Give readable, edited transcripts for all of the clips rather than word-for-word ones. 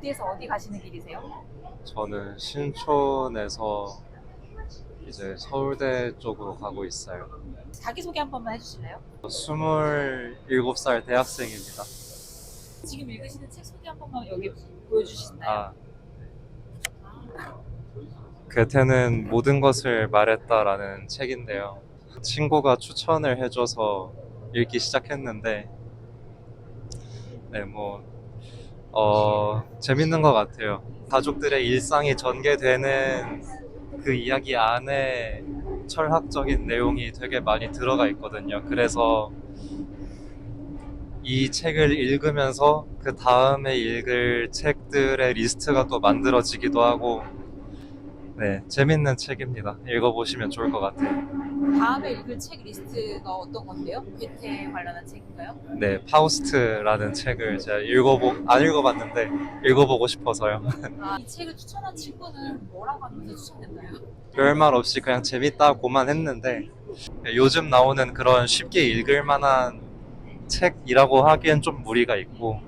어디에서 어디 가시는 길이세요? 저는 신촌에서 이제 서울대 쪽으로 가고 있어요. 자기소개 한 번만 해주실래요? 27살 대학생입니다. 지금 읽으시는 책 소개 한 번만 여기 보여주시나요? 아, 괴테는 모든 것을 말했다라는 책인데요. 친구가 추천을 해줘서 읽기 시작했는데, 네, 재밌는 것 같아요. 가족들의 일상이 전개되는 그 이야기 안에 철학적인 내용이 되게 많이 들어가 있거든요. 그래서 이 책을 읽으면서 그 다음에 읽을 책들의 리스트가 또 만들어지기도 하고, 네, 재밌는 책입니다. 읽어보시면 좋을 것 같아요. 다음에 읽을 책 리스트가 어떤 건데요? 괴테 관련한 책인가요? 네, 파우스트라는 책을 제가 안 읽어봤는데 읽어보고 싶어서요. 이 책을 추천한 친구는 뭐라고 하면서 추천했나요? 별말 없이 그냥 재밌다고만 했는데, 요즘 나오는 그런 쉽게 읽을 만한 책이라고 하기엔 좀 무리가 있고,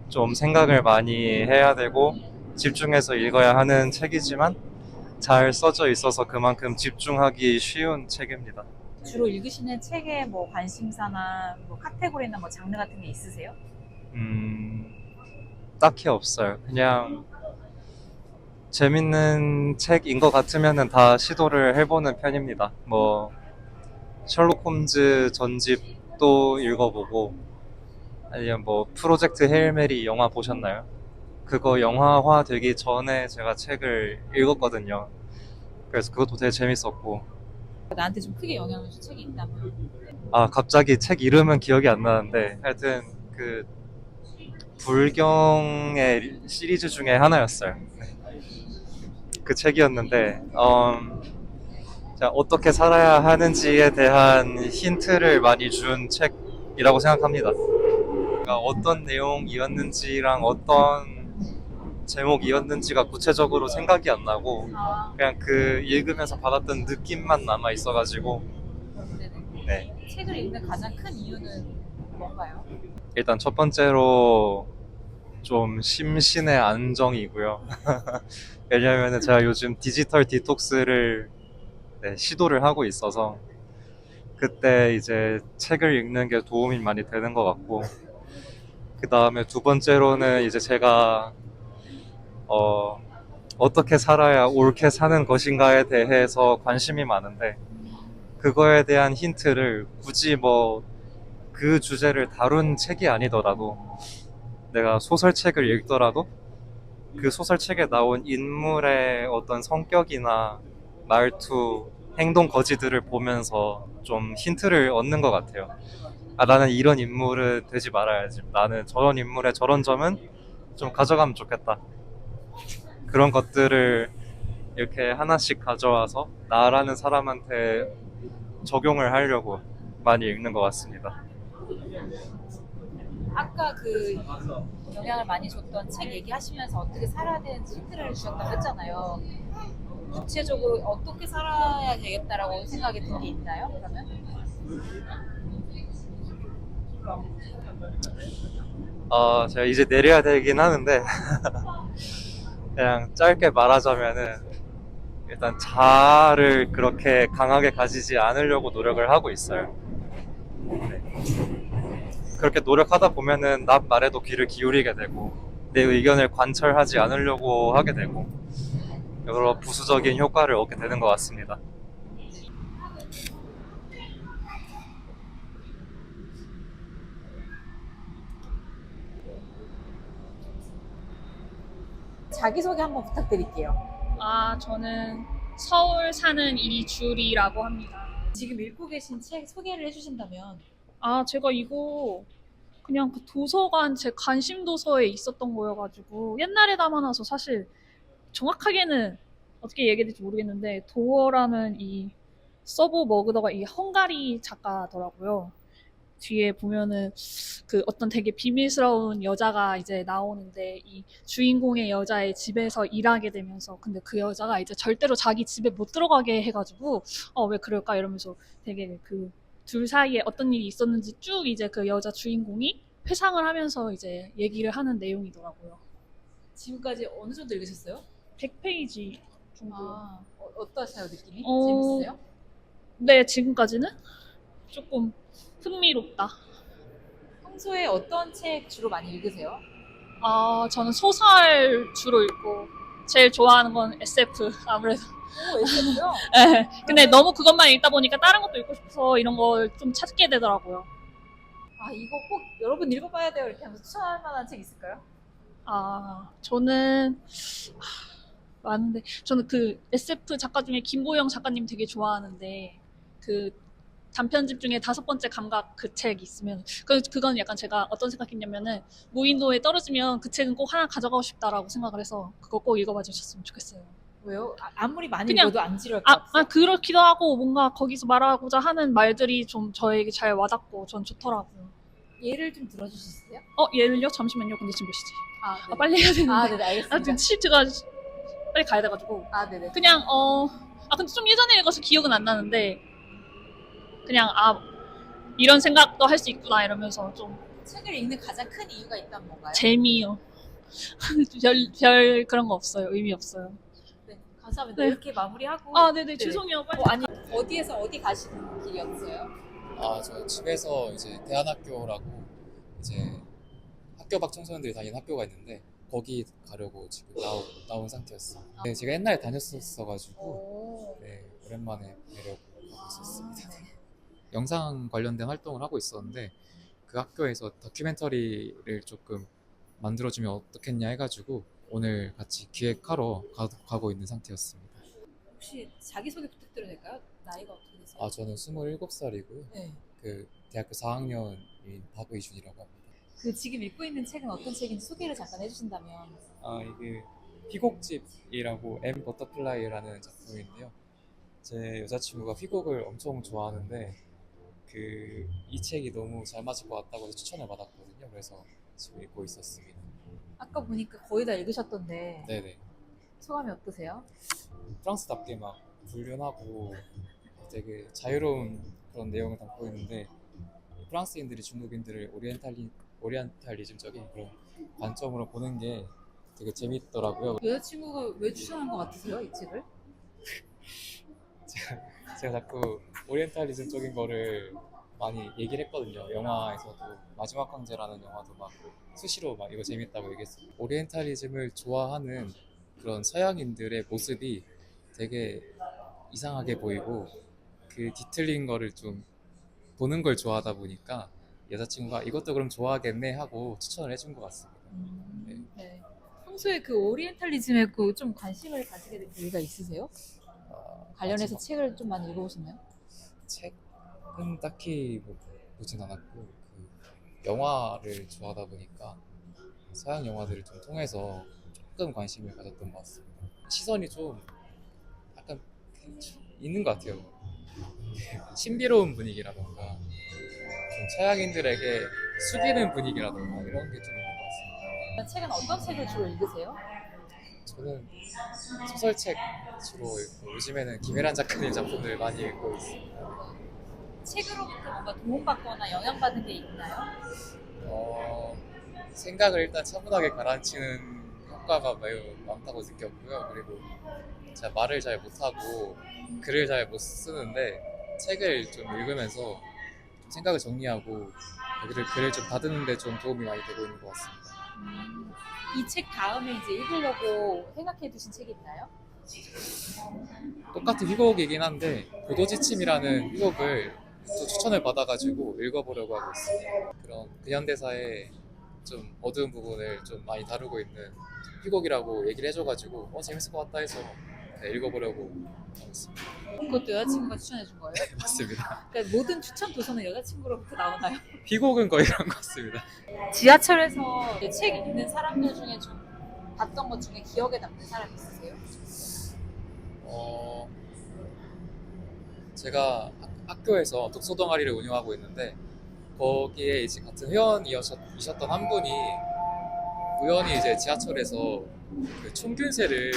좀 생각을 많이 해야 되고 집중해서 읽어야 하는 책이지만 잘 써져 있어서 그만큼 집중하기 쉬운 책입니다. 주로 읽으시는 책의 뭐 관심사나 뭐 카테고리나 뭐 장르 같은 게 있으세요? 음, 딱히 없어요. 그냥 재밌는 책인 것 같으면 다 시도를 해보는 편입니다. 셜록 홈즈 전집도 읽어보고, 아니면 프로젝트 헤일 메리 영화 보셨나요? 그거 영화화 되기 전에 제가 책을 읽었거든요. 그래서 그것도 되게 재밌었고. 나한테 좀 크게 영향을 준 책이 있다면? 아, 갑자기 책 이름은 기억이 안 나는데, 하여튼 그 불경의 시리즈 중에 하나였어요. 그 책이었는데, 자, 어떻게 살아야 하는지에 대한 힌트를 많이 준 책이라고 생각합니다. 그러니까 어떤 내용이었는지랑 어떤 제목이었는지가 구체적으로 생각이 안 나고, 아, 그냥 그 읽으면서 받았던 느낌만 남아 있어가지고. 네네. 네, 책을 읽는 가장 큰 이유는 뭔가요? 일단 첫 번째로 좀 심신의 안정이고요. 왜냐하면 제가 요즘 디지털 디톡스를, 네, 시도를 하고 있어서 그때 이제 책을 읽는 게 도움이 많이 되는 것 같고, 그 다음에 두 번째로는 이제 제가 어, 어떻게 살아야 옳게 사는 것인가에 대해서 관심이 많은데, 그거에 대한 힌트를 굳이 그 주제를 다룬 책이 아니더라도, 내가 소설책을 읽더라도 그 소설책에 나온 인물의 어떤 성격이나 말투, 행동 거지들을 보면서 좀 힌트를 얻는 것 같아요. 아, 나는 이런 인물은 되지 말아야지. 나는 저런 인물의 저런 점은 좀 가져가면 좋겠다. 그런 것들을 이렇게 하나씩 가져와서 나라는 사람한테 적용을 하려고 많이 읽는 것 같습니다. 아까 그 영향을 많이 줬던 책 얘기하시면서 어떻게 살아야 되는지 힌트를 주셨다고 했잖아요. 구체적으로 어떻게 살아야 되겠다라고 생각이 든 게 있나요? 그러면? 제가 이제 내려야 되긴 하는데, 그냥 짧게 말하자면은, 일단 자아를 그렇게 강하게 가지지 않으려고 노력을 하고 있어요. 그렇게 노력하다 보면은 남 말에도 귀를 기울이게 되고, 내 의견을 관철하지 않으려고 하게 되고, 여러 부수적인 효과를 얻게 되는 것 같습니다. 자기소개 한번 부탁드릴게요. 저는 서울 사는 이주리라고 합니다. 지금 읽고 계신 책 소개를 해주신다면? 제가 이거 그냥 그 도서관 제 관심 도서에 있었던 거여가지고 옛날에 담아놔서 사실 정확하게는 어떻게 얘기해야 될지 모르겠는데 도어라는 이 서브 머그더가 이 헝가리 작가더라고요. 뒤에 보면은 그 어떤 되게 비밀스러운 여자가 이제 나오는데 이 주인공의 여자의 집에서 일하게 되면서 근데 그 여자가 이제 절대로 자기 집에 못 들어가게 해가지고 왜 그럴까 이러면서 되게 그 둘 사이에 어떤 일이 있었는지 쭉 이제 그 여자 주인공이 회상을 하면서 이제 얘기를 하는 내용이더라고요. 지금까지 어느 정도 읽으셨어요? 100페이지 정도. 어떠세요, 느낌이? 어, 재밌어요? 네, 지금까지는 조금 흥미롭다. 평소에 어떤 책 주로 많이 읽으세요? 저는 소설 주로 읽고 제일 좋아하는 건 SF 아무래도. 오, SF요? 네, 근데 너무 그것만 읽다 보니까 다른 것도 읽고 싶어서 이런 걸 좀 찾게 되더라고요. 이거 꼭 여러분 읽어봐야 돼요. 이렇게 하면서 추천할 만한 책 있을까요? 저는 많은데 저는 그 SF 작가 중에 김보영 작가님 되게 좋아하는데 그 단편집 중에 5번째 감각 그 책 있으면 그건 약간 제가 어떤 생각했냐면은 무인도에 떨어지면 그 책은 꼭 하나 가져가고 싶다라고 생각을 해서 그거 꼭 읽어봐 주셨으면 좋겠어요. 왜요? 아무리 많이 그냥- 읽어도 안 지루할 것 같아요. 그렇기도 하고 뭔가 거기서 말하고자 하는 말들이 좀 저에게 잘 와닿고 전 좋더라고요. 예를 좀 들어주실 수 있어요? 예를요? 잠시만요. 근데 지금 몇 시지? 네. 빨리 해야 되는데. 네네, 알겠습니다. 지금 시트가 빨리 가야 돼가지고. 네네. 그냥 근데 좀 예전에 읽어서 기억은 안 나는데 그냥 이런 생각도 할 수 있구나 이러면서 좀 책을 읽는 가장 큰 이유가 있다면 뭔가요? 재미요. 별 그런 거 없어요. 의미 없어요. 네, 감사합니다. 네. 이렇게 마무리하고. 네네. 죄송해요. 빨리. 아니, 어디에서 어디 가시는 길이었어요? 저 집에서 이제 대안학교라고 이제 학교 밖 청소년들이 다니는 학교가 있는데 거기 가려고 지금 나온 상태였어요. 네, 제가 옛날에 다녔었어가지고 네, 오랜만에 뵈려고 하고 있었습니다. 영상 관련된 활동을 하고 있었는데 그 학교에서 다큐멘터리를 조금 만들어주면 어떻겠냐 해가지고 오늘 같이 기획하러 가고 있는 상태였습니다. 혹시 자기소개 부탁드려도 될까요? 나이가 어떻게 되세요? 저는 27살이고요. 네. 그 대학교 4학년인 박의준이라고 합니다. 그 지금 읽고 있는 책은 어떤 책인지 소개를 잠깐 해주신다면. 이게 휘곡집이라고 M 버터플라이라는 작품인데요. 제 여자친구가 휘곡을 엄청 좋아하는데 이 책이 너무 잘 맞을 것 같다고 해서 추천을 받았거든요. 그래서 지금 읽고 있었습니다. 아까 보니까 거의 다 읽으셨던데 네네. 소감이 어떠세요? 프랑스답게 막 불륜하고 되게 자유로운 그런 내용을 담고 있는데 프랑스인들이 중국인들을 오리엔탈리즘적인 그런 관점으로 보는 게 되게 재밌더라고요. 여자친구가 왜 추천한 것 같으세요, 이 책을? 제가 자꾸 오리엔탈리즘적인 거를 많이 얘기를 했거든요. 영화에서도 마지막 황제라는 영화도 막 수시로 막 이거 재밌다고 얘기했어요. 오리엔탈리즘을 좋아하는 그런 서양인들의 모습이 되게 이상하게 보이고 그 뒤틀린 거를 좀 보는 걸 좋아하다 보니까 여자친구가 이것도 그럼 좋아하겠네 하고 추천을 해준 것 같습니다. 네. 평소에 그 오리엔탈리즘에 좀 관심을 가지게 된 이유가 있으세요? 관련해서 마지막 책을 좀 많이 읽어보셨나요? 책은 딱히 보진 않았고 영화를 좋아하다 보니까 서양 영화들을 좀 통해서 조금 관심을 가졌던 것 같습니다. 시선이 좀 약간 있는 것 같아요. 신비로운 분위기라던가 좀 서양인들에게 숙이는 분위기라던가 이런 게 좀 있는 것 같습니다. 책은 어떤 책을 주로 읽으세요? 저는 소설책 주로 읽고 요즘에는 김혜란 작가님 작품들 많이 읽고 있습니다. 책으로부터 뭔가 도움받거나 영향받는 게 있나요? 생각을 일단 차분하게 가라앉히는 효과가 매우 많다고 느꼈고요. 그리고 제가 말을 잘 못하고 글을 잘 못 쓰는데 책을 좀 읽으면서 좀 생각을 정리하고 글을 좀 다듬는데 좀 도움이 많이 되고 있는 것 같습니다. 이 책 다음에 이제 읽으려고 생각해 두신 책이 있나요? 똑같은 휘곡이긴 한데 고도지침이라는 휘곡을 또 추천을 받아가지고 읽어보려고 하고 있습니다. 그런 근현대사의 좀 어두운 부분을 좀 많이 다루고 있는 휘곡이라고 얘기를 해줘가지고 재밌을 것 같다 해서 읽어보려고 하고 있습니다. 그것도 여자친구가 추천해 준 거예요? 맞습니다. 그러니까 모든 추천 도서는 여자친구로부터 나오나요? 휘곡은 거의 그런 것 같습니다. 지하철에서 책 읽는 사람들 중에 좀 봤던 것 중에 기억에 남는 사람 있으세요? 제가 학교에서 독서 동아리를 운영하고 있는데 거기에 이제 같은 회원이셨던 한 분이 우연히 이제 지하철에서 그 총균세를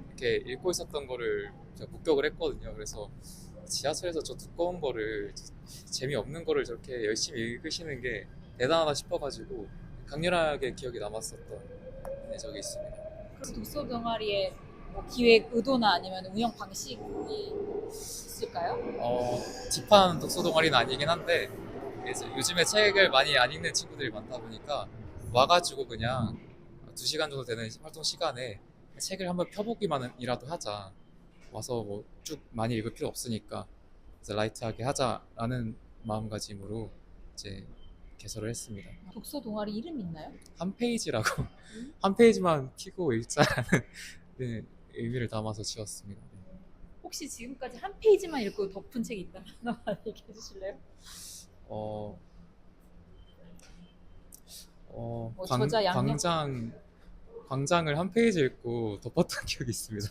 이렇게 읽고 있었던 거를 제가 목격을 했거든요. 그래서 지하철에서 저 두꺼운 거를 재미없는 거를 저렇게 열심히 읽으시는 게 대단하다 싶어가지고 강렬하게 기억에 남았었던 적이 있습니다. 독서 동아리의 뭐 기획 의도나 아니면 운영 방식이 있을까요? 딥한 독서 동아리는 아니긴 한데 이제 요즘에 책을 많이 안 읽는 친구들이 많다 보니까 와가지고 그냥 2시간 정도 되는 활동 시간에 책을 한번 펴보기만이라도 하자. 와서 뭐 쭉 많이 읽을 필요 없으니까 이제 라이트하게 하자라는 마음가짐으로 이제 개설을 했습니다. 독서 동아리 이름 있나요? 한 페이지라고 한 페이지만 피고 읽자라는 네, 의미를 담아서 지었습니다. 네. 혹시 지금까지 한 페이지만 읽고 덮은 책이 있다면 하나만 얘기해 주실래요? 어, 저자 양력? 광장을 한 페이지 읽고 덮었던 기억이 있습니다.